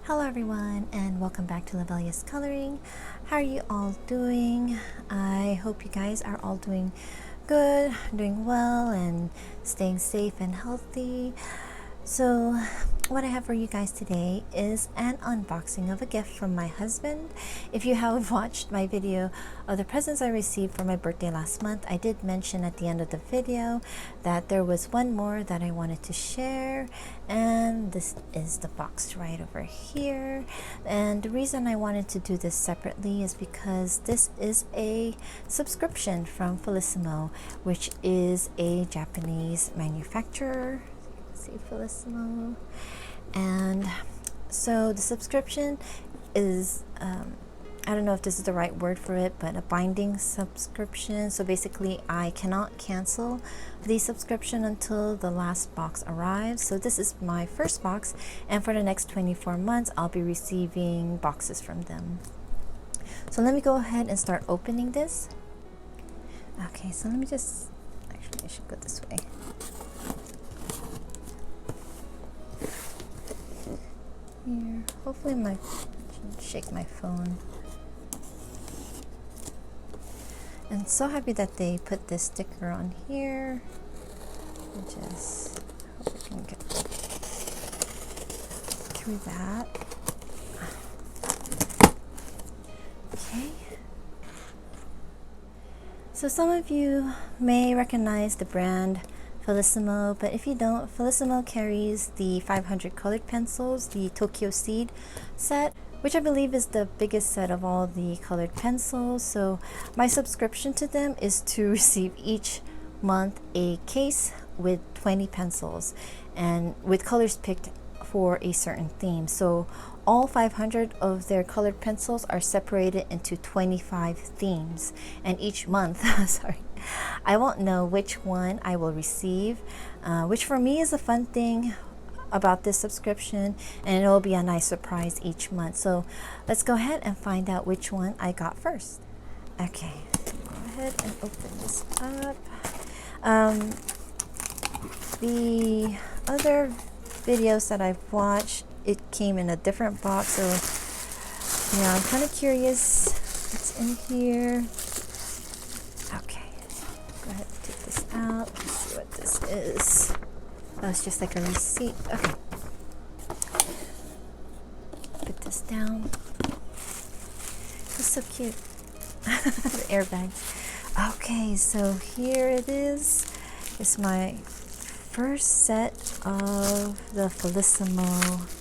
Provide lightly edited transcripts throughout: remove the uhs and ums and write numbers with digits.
Hello everyone and welcome back to Lovella's Coloring. How are you all doing? I hope you guys are all doing good, doing well, and staying safe and healthy. So what I have for you guys today is an unboxing of a gift from my husband. If you have watched my video of the presents I received for my birthday last month, I did mention at the end of the video that there was one more that I wanted to share, and this is the box right over here. And the reason I wanted to do this separately is because this is a subscription from Felissimo, which is a Japanese manufacturer. See, Felissimo. And so the subscription is I don't know if this is the right word for it, but a binding subscription. So basically I cannot cancel the subscription until the last box arrives. So this is my first box, and for the next 24 months I'll be receiving boxes from them. So let me go ahead and start opening this. Okay, so let me just, actually I should go this way. Here. Hopefully I shouldn't shake my phone. And so happy that they put this sticker on here. I just hope I can get through that. Okay. So some of you may recognize the brand Felissimo, but if you don't, Felissimo carries the 500 colored pencils, the Tokyo Seed set, which I believe is the biggest set of all the colored pencils. So my subscription to them is to receive each month a case with 20 pencils and with colors picked for a certain theme. So all 500 of their colored pencils are separated into 25 themes, and each month sorry, I won't know which one I will receive, which for me is a fun thing about this subscription, and it will be a nice surprise each month. So let's go ahead and find out which one I got first. Okay, go ahead and open this up. The other videos that I've watched, it came in a different box, so yeah, I'm kind of curious what's in here. Okay, go ahead and take this out. Let's see what this is. Oh, it's just like a receipt. Okay, put this down. It's so cute. The airbags. Okay, so here it is. It's my first set of the Felissimo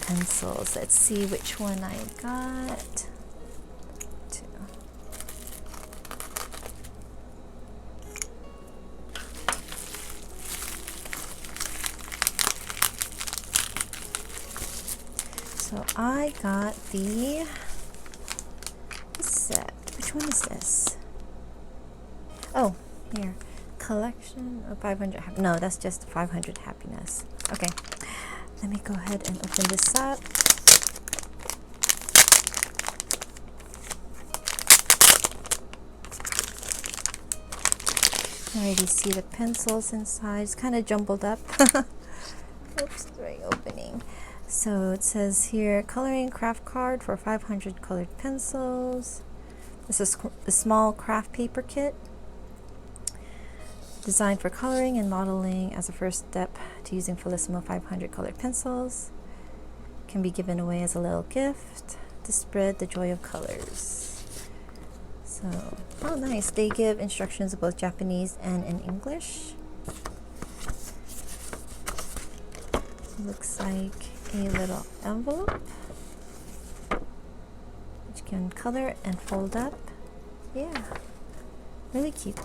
pencils. Let's see which one I got. So I got the set. Which one is this? Oh, here. Collection of 500. No, that's just 500 happiness. Okay, let me go ahead and open this up. I already see the pencils inside. It's kind of jumbled up. Oops, right opening. So it says here, coloring craft card for 500 colored pencils. This is a small craft paper kit designed for coloring and modeling as a first step to using Felissimo 500 colored pencils. Can be given away as a little gift to spread the joy of colors. So, oh nice, they give instructions in both Japanese and in English. Looks like a little envelope which can color and fold up. Yeah, really cute.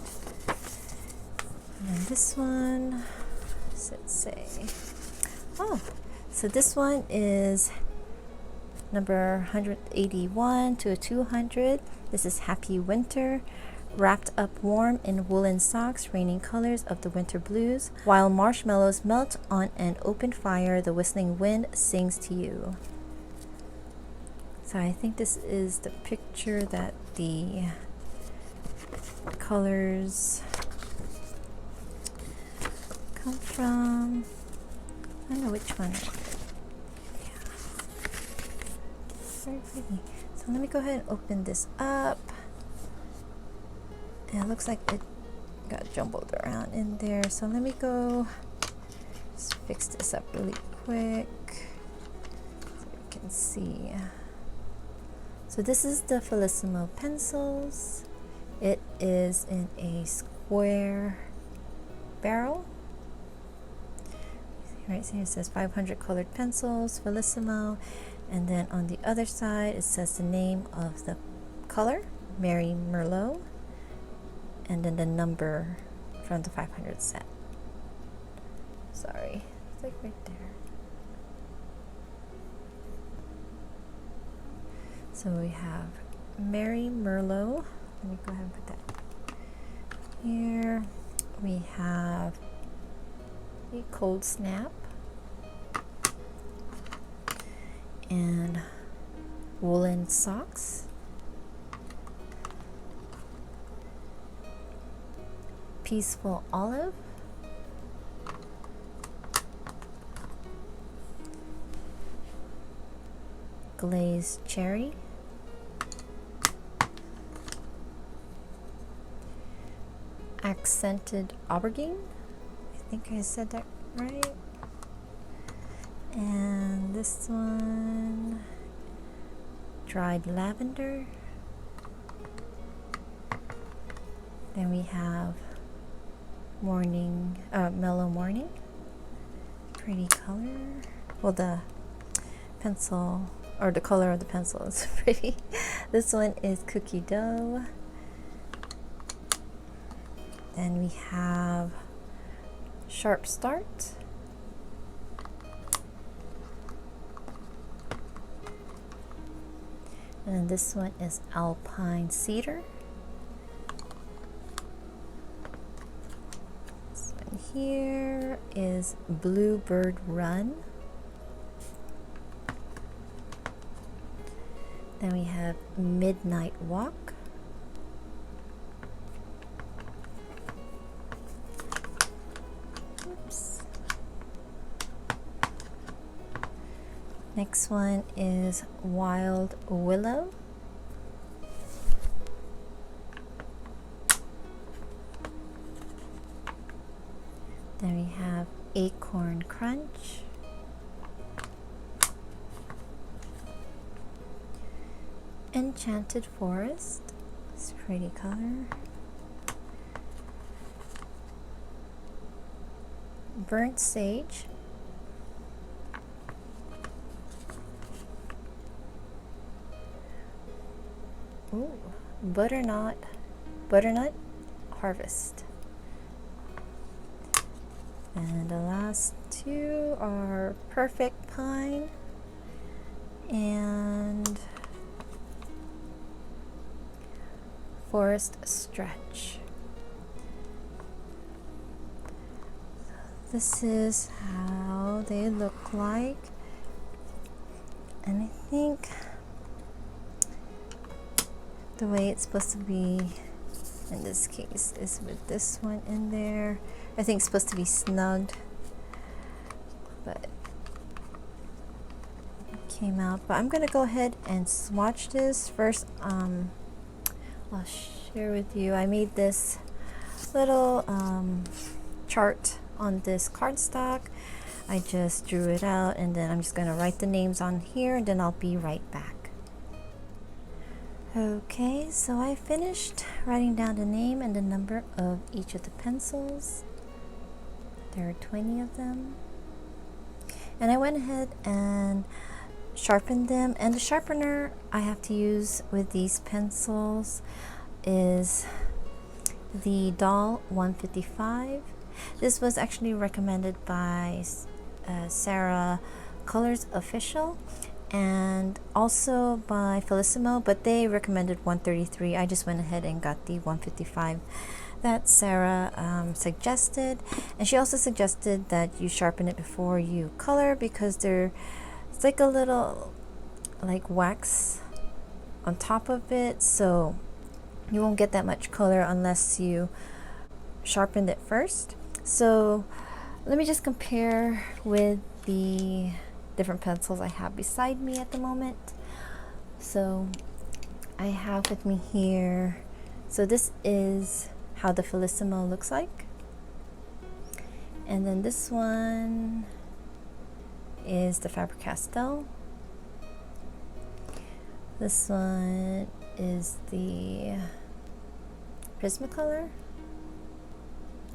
And this one, let's say, oh, so this one is number 181 to 200. This is Happy Winter, wrapped up warm in woolen socks, raining colors of the winter blues. While marshmallows melt on an open fire, the whistling wind sings to you. So I think this is the picture that the colors come from. I don't know which one. Yeah. very pretty. So let me go ahead and open this up. And it looks like it got jumbled around in there. So let me go just fix this up really quick so you can see. So this is the Felissimo pencils. It is in a square barrel. Right here it says 500 colored pencils, Felissimo, and then on the other side it says the name of the color, Mary Merlot, and then the number from the 500 set. Sorry, it's like right there. So we have Mary Merlot. Let me go ahead and put that here. We have a Cold Snap and woolen socks, Peaceful Olive, Glazed Cherry, Accented Aubergine, I think I said that right. And this one, Dried Lavender. Then we have Mellow Morning. Pretty color. Well, the pencil, or the color of the pencil is pretty. This one is Cookie Dough. Then we have Sharp Start. And then this one is Alpine Cedar. This one here is Bluebird Run. Then we have Midnight Walk. Oops. Next one is Wild Willow. Then we have Acorn Crunch. Enchanted Forest. It's a pretty color. Burnt Sage. Ooh, Butternut Harvest. And the last two are Perfect Pine and Forest Stretch. This is how they look like, and I think the way it's supposed to be in this case is with this one in there. I think it's supposed to be snugged, but it came out. But I'm gonna go ahead and swatch this first. I'll share with you. I made this little chart on this cardstock. I just drew it out, and then I'm just gonna write the names on here, and then I'll be right back. Okay, so I finished writing down the name and the number of each of the pencils. There are 20 of them. And I went ahead and sharpened them. And the sharpener I have to use with these pencils is the Doll 155. This was actually recommended by Sarah Colors Official, and also by Felissimo, but they recommended 133. I just went ahead and got the 155 that Sarah suggested, and she also suggested that you sharpen it before you color, because it's like a little like wax on top of it, so you won't get that much color unless you sharpened it first. So let me just compare with the different pencils I have beside me at the moment. So I have with me here, so this is how the Felissimo looks like, and then this one is the Faber-Castell. This one is the Prismacolor.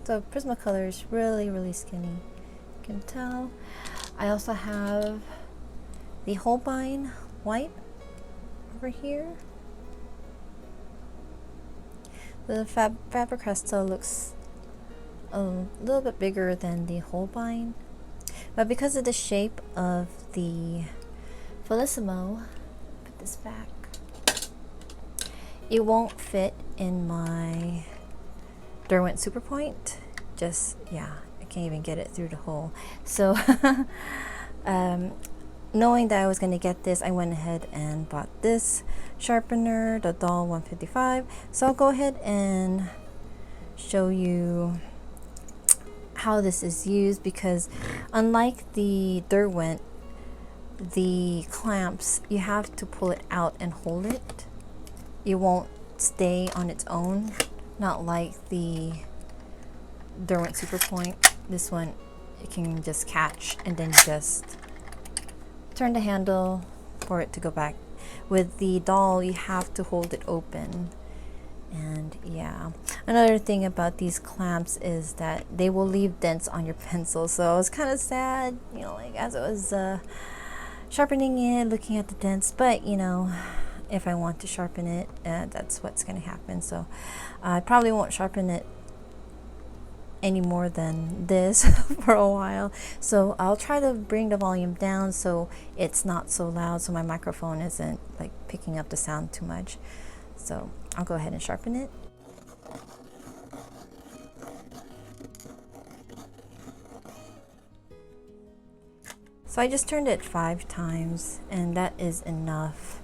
So Prismacolor is really skinny, you can tell. I also have the Holbein white over here. The Faber-Castell looks a little bit bigger than the Holbein, but because of the shape of the Felissimo, put this back, it won't fit in my Derwent Super Point. Just, yeah, I can't even get it through the hole. So knowing that I was going to get this, I went ahead and bought this sharpener, the Doll 155. So I'll go ahead and show you how this is used, because unlike the Derwent, the clamps, you have to pull it out and hold it. It won't stay on its own, not like the Derwent Super Point. This one, it can just catch and then just turn the handle for it to go back. With the Doll, you have to hold it open. And yeah, another thing about these clamps is that they will leave dents on your pencil. So I was kind of sad, you know, like as I was sharpening it, looking at the dents. But you know, if I want to sharpen it, that's what's going to happen. So I probably won't sharpen it any more than this for a while. So I'll try to bring the volume down so it's not so loud, so my microphone isn't like picking up the sound too much. So I'll go ahead and sharpen it. So I just turned it 5 times, and that is enough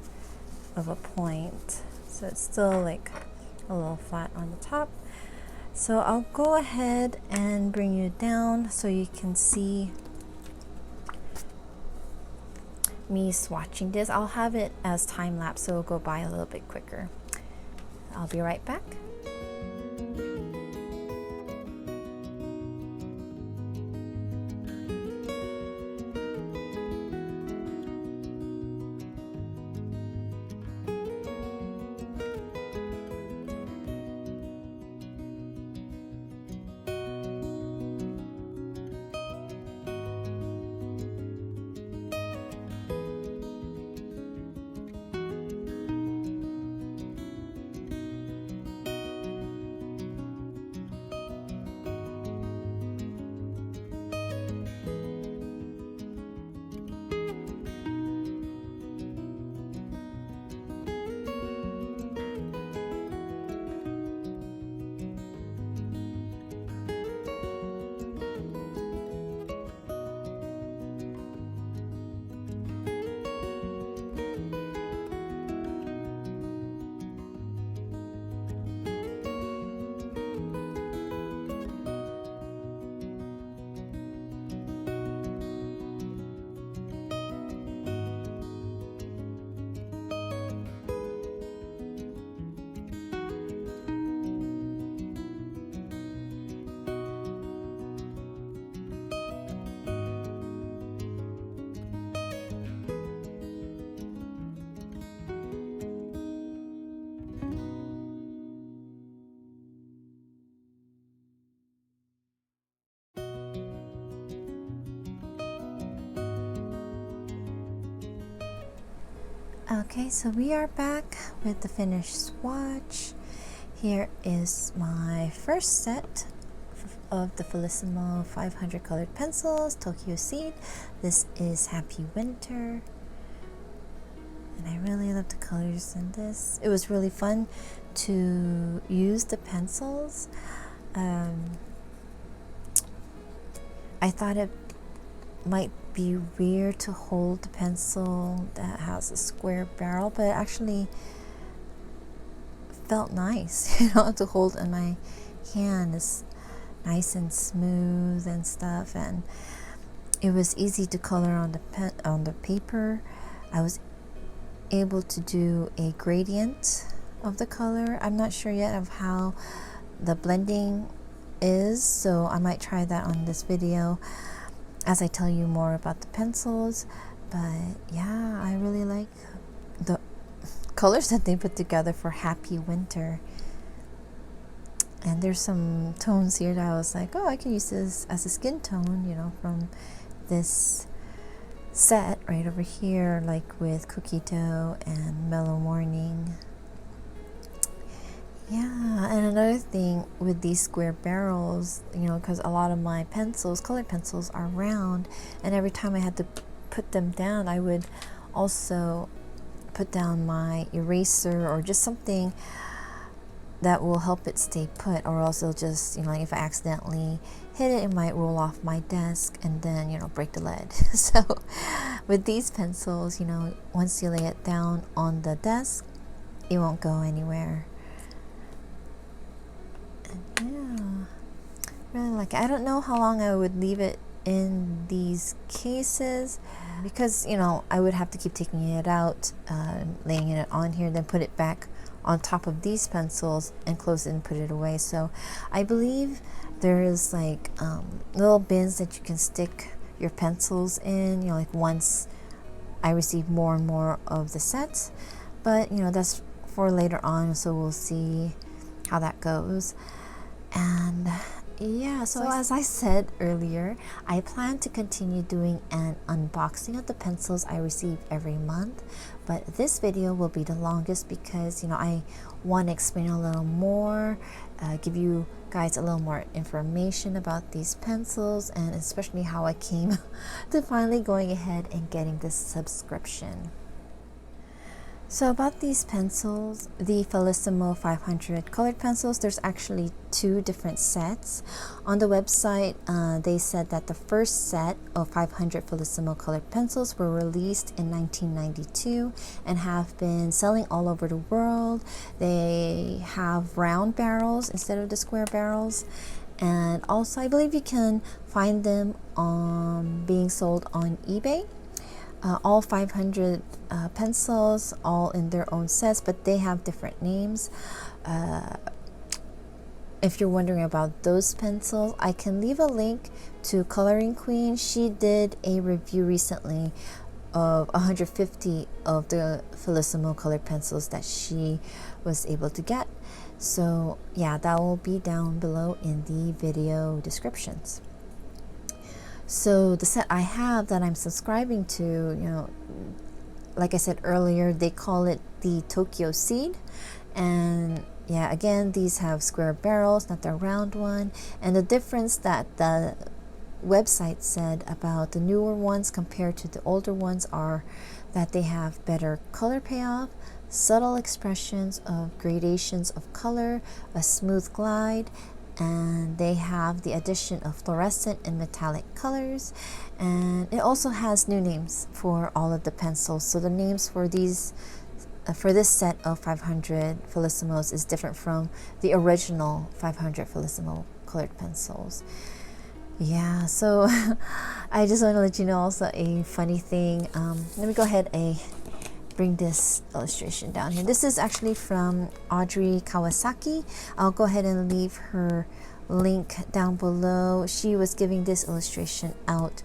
of a point. So it's still like a little flat on the top. So I'll go ahead and bring you down so you can see me swatching this. I'll have it as time lapse, so it'll go by a little bit quicker. I'll be right back. Okay, so we are back with the finished swatch. Here is my first set of the Felissimo 500 colored pencils, Tokyo Seed. This is Happy Winter. And I really love the colors in this. It was really fun to use the pencils. I thought it might be weird to hold the pencil that has a square barrel, but it actually felt nice, you know, to hold in my hand. It's nice and smooth and stuff, and it was easy to color on the paper. I was able to do a gradient of the color. I'm not sure yet of how the blending is, so I might try that on this video as I tell you more about the pencils. But yeah, I really like the colors that they put together for Happy Winter. And there's some tones here that I was like, oh, I can use this as a skin tone, you know, from this set right over here, like with Cookie Dough and Mellow Morning. Yeah, and another thing with these square barrels, you know, because a lot of my pencils, colored pencils, are round, and every time I had to put them down, I would also put down my eraser or just something that will help it stay put, or else it'll just, you know, like if I accidentally hit it, it might roll off my desk and then, you know, break the lead. So with these pencils, you know, once you lay it down on the desk, it won't go anywhere. And yeah, really like it. I don't know how long I would leave it in these cases, because, you know, I would have to keep taking it out, laying it on here, then put it back on top of these pencils and close it and put it away. So I believe there is like little bins that you can stick your pencils in, you know, like once I receive more and more of the sets. But, you know, that's for later on, so we'll see how that goes. And yeah, so as I said earlier, I plan to continue doing an unboxing of the pencils I receive every month, but this video will be the longest because, you know, I want to explain a little more, give you guys a little more information about these pencils, and especially how I came to finally going ahead and getting this subscription. So about these pencils, the Felissimo 500 colored pencils, there's actually two different sets. On the website, they said that the first set of 500 Felissimo colored pencils were released in 1992 and have been selling all over the world. They have round barrels instead of the square barrels. And also, I believe you can find them being sold on eBay. All 500 pencils, all in their own sets, but they have different names. If you're wondering about those pencils, I can leave a link to Coloring Queen. She did a review recently of 150 of the Felissimo colored pencils that she was able to get. So yeah, that will be down below in the video descriptions. So the set I have that I'm subscribing to, you know, like I said earlier, they call it the Tokyo Seed. And yeah, again, these have square barrels, not the round one. And the difference that the website said about the newer ones compared to the older ones are that they have better color payoff, subtle expressions of gradations of color, a smooth glide, and they have the addition of fluorescent and metallic colors. And it also has new names for all of the pencils. So the names for these for this set of 500 Felissimos is different from the original 500 Felissimo colored pencils. Yeah, so I just want to let you know also a funny thing. Let me go ahead and bring this illustration down here. This is actually from Audrey Kawasaki. I'll go ahead and leave her link down below. She was giving this illustration out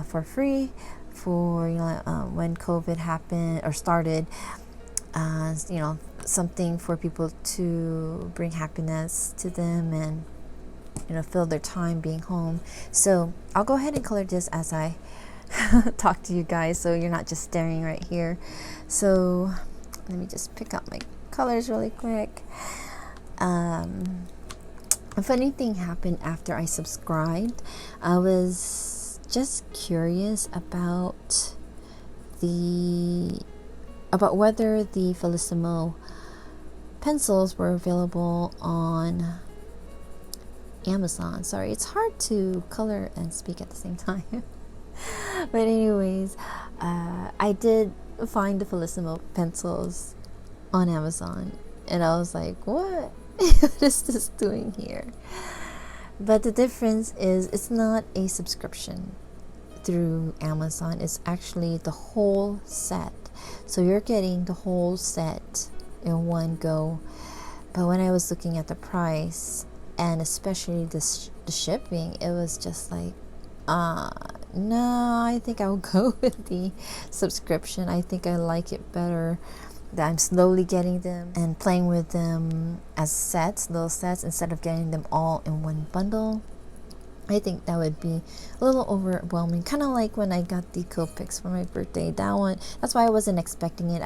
for free for, you know, when COVID happened or started. You know, something for people to bring happiness to them and, you know, fill their time being home. So I'll go ahead and color this as I talk to you guys, so you're not just staring right here. So let me just pick out my colors really quick. A funny thing happened after I subscribed. I was just curious about whether the Felissimo pencils were available on Amazon. Sorry, it's hard to color and speak at the same time. But anyways, I did find the Felissimo pencils on Amazon, and I was like, what? What is this doing here? But the difference is it's not a subscription through Amazon. It's actually the whole set. so you're getting the whole set in one go. But when I was looking at the price, and especially the shipping, it was just like, no, I think I'll go with the subscription. I think I like it better that I'm slowly getting them and playing with them as sets, little sets, instead of getting them all in one bundle. I think that would be a little overwhelming, kind of like when I got the Copics for my birthday. That one, that's why I wasn't expecting it.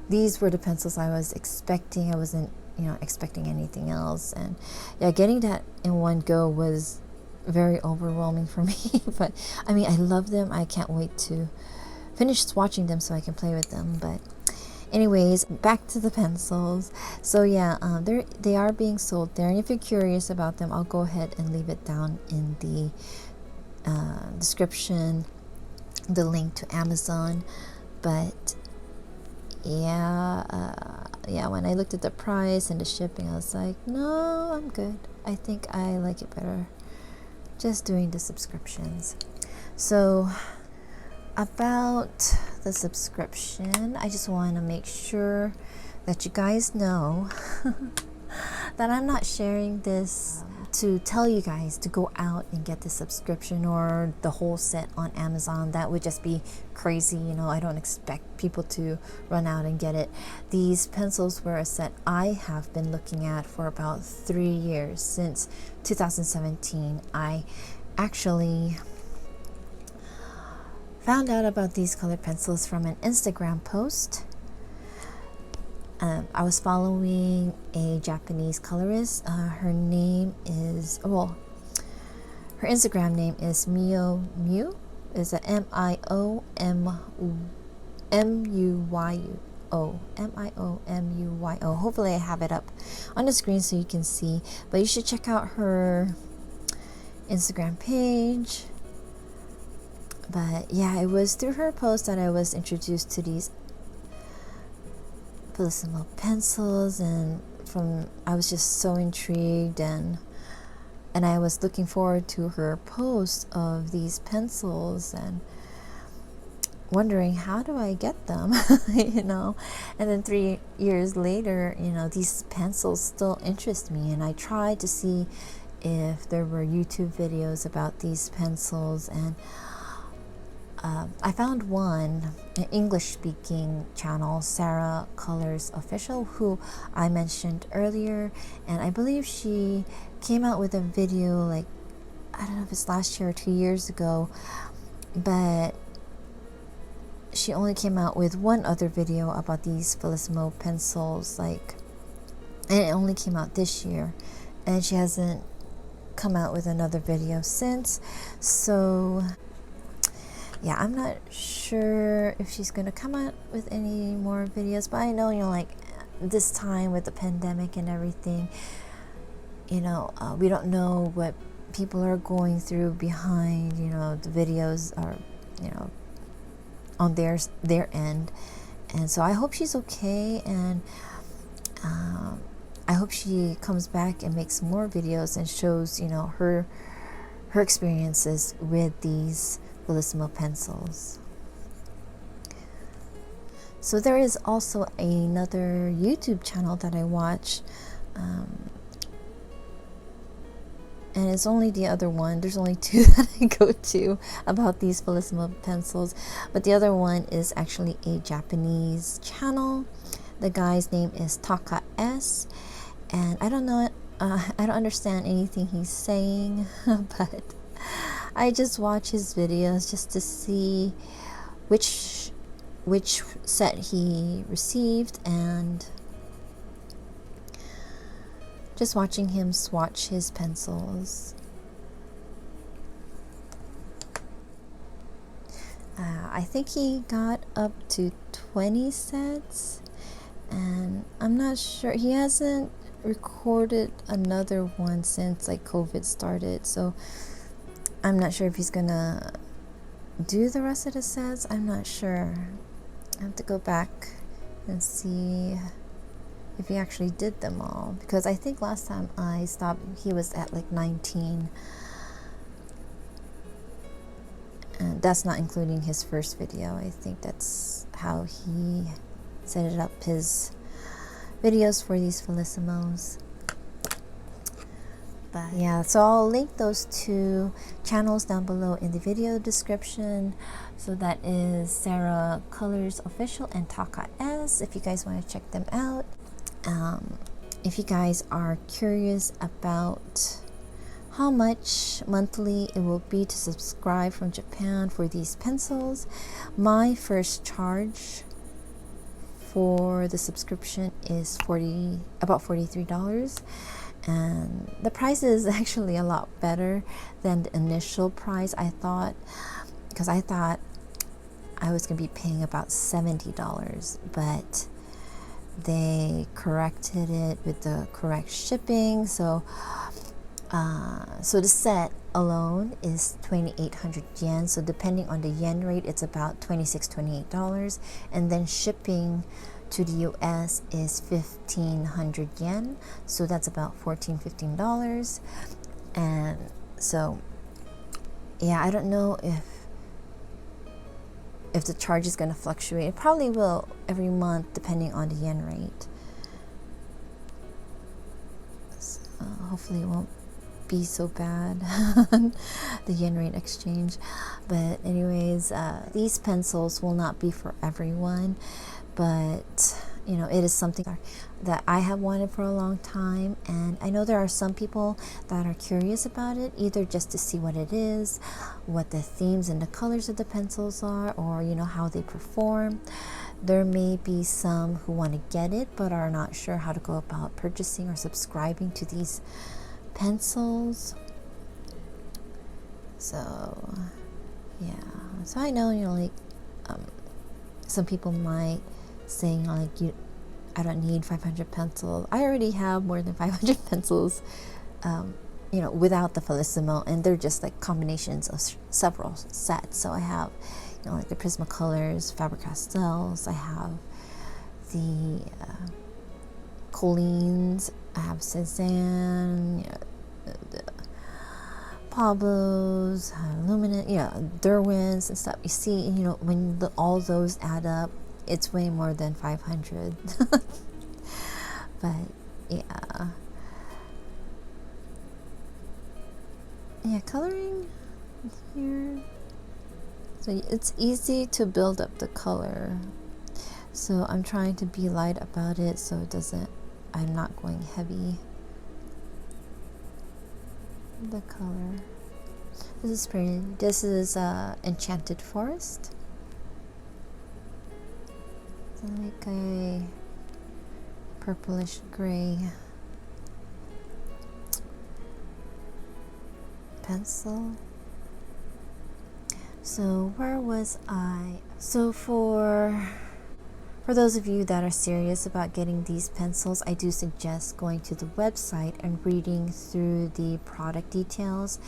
These were the pencils I was expecting. I wasn't, expecting anything else. And yeah, getting that in one go was very overwhelming for me. But I mean, I love them. I can't wait to finish swatching them so I can play with them. But anyways, back to the pencils. So yeah, they are being sold there, and if you're curious about them, I'll go ahead and leave it down in the description, the link to Amazon. But yeah, when I looked at the price and the shipping, I was like, no, I'm good. I think I like it better just doing the subscriptions. So about the subscription, I just want to make sure that you guys know that I'm not sharing this to tell you guys to go out and get the subscription or the whole set on Amazon. That would just be crazy. I don't expect people to run out and get it. These pencils were a set I have been looking at for about 3 years, since 2017. I actually found out about these colored pencils from an Instagram post. I was following a Japanese colorist. Her Instagram name is Mio Mu. Is a Miomuyo. Miomuyo. Hopefully I have it up on the screen so you can see. But you should check out her Instagram page. But yeah, it was through her post that I was introduced to these Felissimo pencils, and I was just so intrigued, and I was looking forward to her post of these pencils and wondering, how do I get them? And then 3 years later, these pencils still interest me, and I tried to see if there were YouTube videos about these pencils, and I found one, an English-speaking channel, Sarah Colors Official, who I mentioned earlier, and I believe she came out with a video, like, I don't know if it's last year or 2 years ago, but she only came out with one other video about these Felissimo pencils, and it only came out this year, and she hasn't come out with another video since. So yeah, I'm not sure if she's going to come out with any more videos, but I know, this time with the pandemic and everything, we don't know what people are going through behind, the videos are, on their end. And so I hope she's okay, and I hope she comes back and makes more videos and shows, her experiences with these Felissimo pencils. So there is also another YouTube channel that I watch, and it's only the other one. There's only two that I go to about these Felissimo pencils, but the other one is actually a Japanese channel. The guy's name is Taka S, and I don't know, I don't understand anything he's saying, but I just watch his videos just to see which set he received, and just watching him swatch his pencils. I think he got up to 20 sets, and I'm not sure, he hasn't recorded another one since COVID started, so I'm not sure if he's gonna do the rest of the sets. I'm not sure. I have to go back and see if he actually did them all, because I think last time I stopped he was at 19, and that's not including his first video. I think that's how he set it up, his videos for these Felissimos. But yeah, so I'll link those two channels down below in the video description. So that is Sarah Colors Official and Taka S, if you guys want to check them out. If you guys are curious about how much monthly it will be to subscribe from Japan for these pencils, my first charge for the subscription is about $43. And the price is actually a lot better than the initial price. I thought I was going to be paying about $70, but they corrected it with the correct shipping. So the set alone is 2,800 yen. So depending on the yen rate, it's about $28, and then shipping to the US is 1,500 yen, so that's about $15. And so yeah, I don't know if the charge is going to fluctuate. It probably will every month depending on the yen rate. So hopefully it won't be so bad, the yen rate exchange. But anyways, these pencils will not be for everyone, but you know, it is something that I have wanted for a long time, and I know there are some people that are curious about it, either just to see what it is, what the themes and the colors of the pencils are, or you know, how they perform. There may be some who want to get it but are not sure how to go about purchasing or subscribing to these pencils. So yeah, so I know, you know, like some people might saying like, I don't need 500 pencils. I already have more than 500 pencils, you know, without the Felissimo, and they're just like combinations of several sets. So I have, you know, like the Prismacolors, Faber-Castells, I have the Collines, I have Cezanne, you know, the Pablos, Luminant, yeah, Derwents and stuff. You see, you know, when all those add up, it's way more than 500. But yeah, coloring here, so it's easy to build up the color. So I'm trying to be light about it, so it doesn't, I'm not going heavy. The color, this is pretty. This is Enchanted Forest. Like a purplish gray pencil. So where was I? So for those of you that are serious about getting these pencils, I do suggest going to the website and reading through the product details,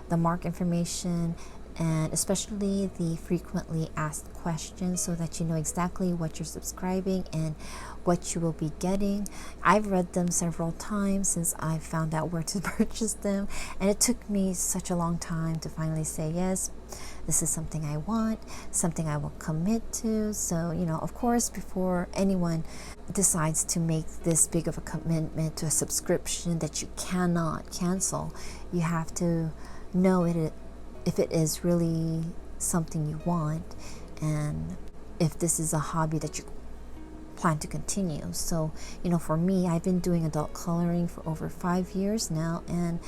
the mark information, and especially the frequently asked questions, so that you know exactly what you're subscribing and what you will be getting. I've read them several times since I found out where to purchase them, and it took me such a long time to finally say yes, this is something I want, something I will commit to. So you know, of course, before anyone decides to make this big of a commitment to a subscription that you cannot cancel, you have to know if it is really something you want, and if this is a hobby that you plan to continue. So you know, for me, I've been doing adult coloring for over 5 years now, and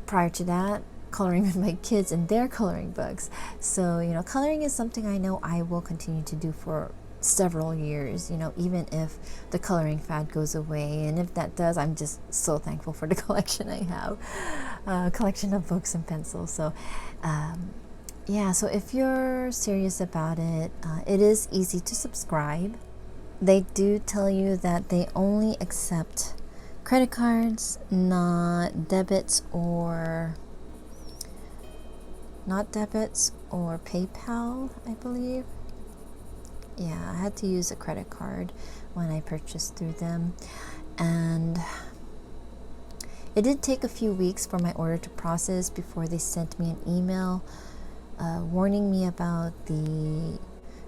prior to that, coloring with my kids and their coloring books. So you know, coloring is something I know I will continue to do for several years, you know, even if the coloring fad goes away. And if that does, I'm just so thankful for the collection I have, collection of books and pencils. So yeah, so if you're serious about it, it is easy to subscribe. They do tell you that they only accept credit cards, not debits or PayPal, I believe. Yeah, I had to use a credit card when I purchased through them, and it did take a few weeks for my order to process before they sent me an email warning me about the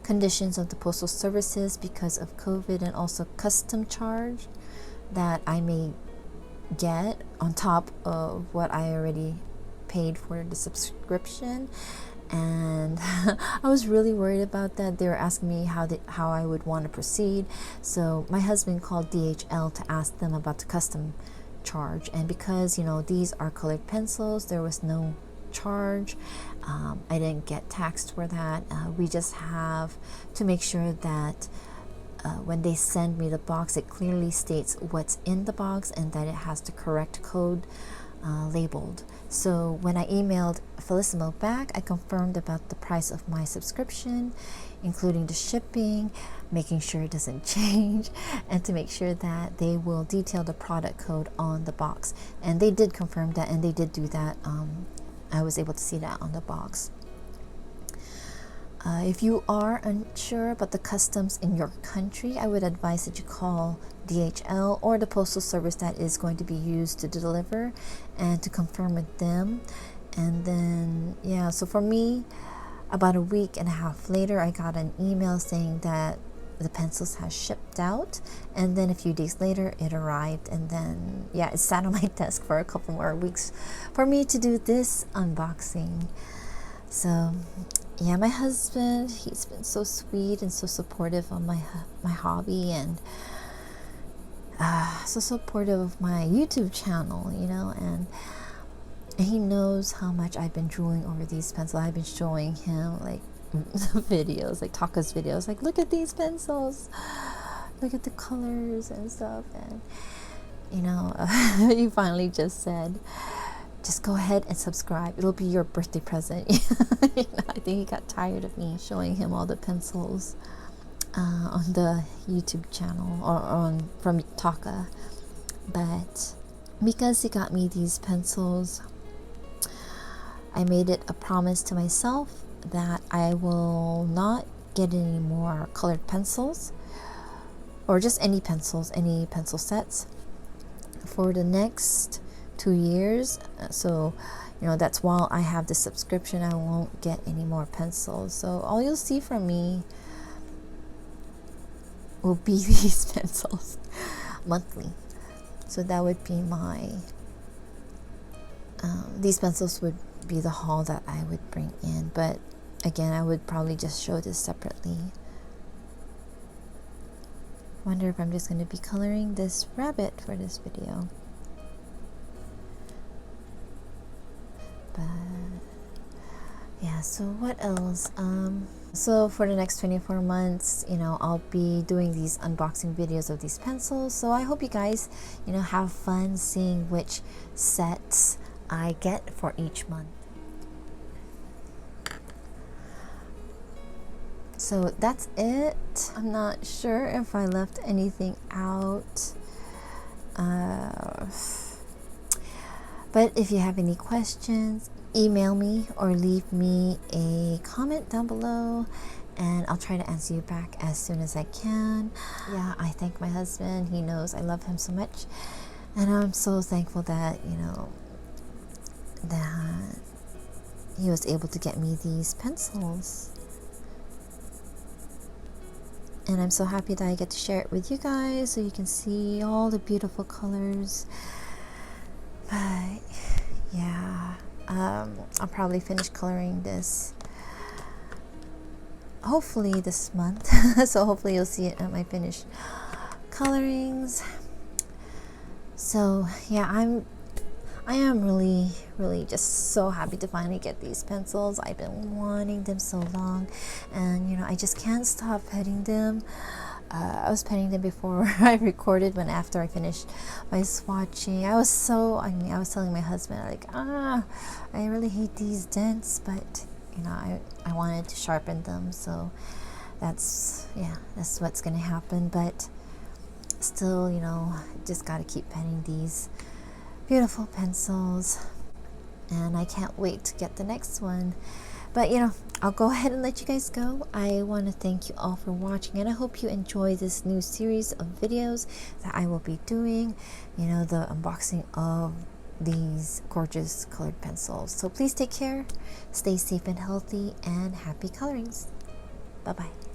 conditions of the postal services because of COVID, and also custom charge that I may get on top of what I already paid for the subscription. And I was really worried about that. They were asking me how I would want to proceed. So my husband called DHL to ask them about the custom charge, and because these are colored pencils, there was no charge. I didn't get taxed for that. We just have to make sure that when they send me the box, it clearly states what's in the box and that it has the correct code labeled. So when I emailed Felissimo back, I confirmed about the price of my subscription, including the shipping, making sure it doesn't change, and to make sure that they will detail the product code on the box. And they did confirm that, and they did do that. I was able to see that on the box. If you are unsure about the customs in your country, I would advise that you call DHL or the postal service that is going to be used to deliver, and to confirm with them. And then so for me, about a week and a half later, I got an email saying that the pencils have shipped out, and then a few days later it arrived, and then it sat on my desk for a couple more weeks for me to do this unboxing. So my husband, he's been so sweet and so supportive of my hobby, and so supportive of my YouTube channel, and he knows how much I've been drooling over these pencils. I've been showing him like videos, like Taka's videos, like, look at these pencils, look at the colors and stuff. And he finally just said, just go ahead and subscribe, it'll be your birthday present. I think he got tired of me showing him all the pencils on the YouTube channel or from Taka. But because he got me these pencils, I made it a promise to myself that I will not get any more colored pencils, or just any pencils, any pencil sets, for the next 2 years. So that's while I have the subscription, I won't get any more pencils. So all you'll see from me will be these pencils monthly. So that would be my these pencils would be the haul that I would bring in. But again, I would probably just show this separately. Wonder if I'm just going to be coloring this rabbit for this video. But so what else? So for the next 24 months, I'll be doing these unboxing videos of these pencils. So I hope you guys, have fun seeing which sets I get for each month. So that's it. I'm not sure if I left anything out. But if you have any questions, email me or leave me a comment down below, and I'll try to answer you back as soon as I can. I thank my husband. He knows I love him so much, and I'm so thankful that that he was able to get me these pencils. And I'm so happy that I get to share it with you guys so you can see all the beautiful colors. But I'll probably finish coloring this hopefully this month. So hopefully you'll see it at my finished colorings. So I am really just so happy to finally get these pencils. I've been wanting them so long, and I just can't stop petting them. I was petting them before I recorded, when after I finished my swatching. I was telling my husband, like, I really hate these dents, but I wanted to sharpen them, so that's what's gonna happen. But still, just gotta keep petting these beautiful pencils, and I can't wait to get the next one. But I'll go ahead and let you guys go. I want to thank you all for watching, and I hope you enjoy this new series of videos that I will be doing. The unboxing of these gorgeous colored pencils. So please take care, stay safe and healthy, and happy colorings. Bye bye.